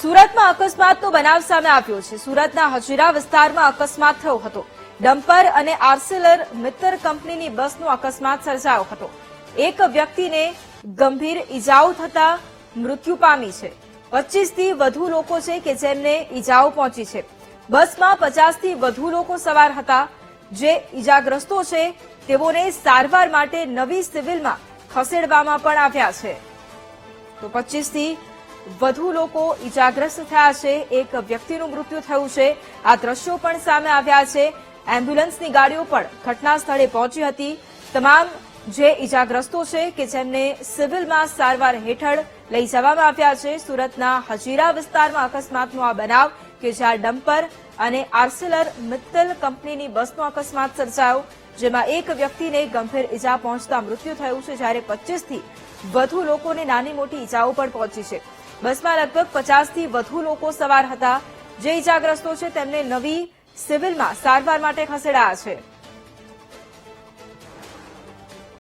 સુરતમાં અકસ્માતનો બનાવ સામે આવ્યો છે। સુરતના હજીરા વિસ્તારમાં અકસ્માત થયો હતો। ડમ્પર અને આર્સેલર મિત્તલ કંપનીની બસનો અકસ્માત સર્જાયો હતો। એક વ્યક્તિને ગંભીર ઇજાઓ થતા મૃત્યુ પામી છે। 25 થી વધુ લોકો છે કે જેમને ઇજાઓ પહોંચી છે। બસમાં 50 થી વધુ લોકો સવાર હતા। જે ઇજાગ્રસ્તો છે તેઓને સારવાર માટે નવી સિવિલમાં ખસેડવામાં પણ આવ્યા છે। તો 25 થી વધુ લોકો ઇજાગ્રસ્ત થયા છે। એક વ્યક્તિનું મૃત્યુ થયું છે। આ દ્રશ્યો પણ સામે આવ્યા છે। એમ્બ્યુલન્સની ગાડીઓ પણ ઘટના સ્થળે પહોંચી હતી। તમામ જે ઇજાગ્રસ્તો છે કે જેમને સિવિલમાં સારવાર હેઠળ લઈ જવામાં આવ્યા છે। સુરતના હજીરા વિસ્તારમાં અકસ્માતનો આ બનાવ કે જ્યાં ડમ્પર અને આર્સેલર મિત્તલ કંપનીની બસનો અકસ્માત સર્જાયો, જેમાં એક વ્યક્તિને ગંભીર ઇજા પહોંચતા મૃત્યુ થયું છે, જ્યારે 25 થી વધુ લોકોને નાની મોટી ઇજાઓ પણ પહોંચી છે। બસમાં લગભગ 50 થી વધુ લોકો સવાર હતા। જે ઇજાગ્રસ્તો છે તેમને નવી સિવિલમાં સારવાર માટે ખસેડાયા છે।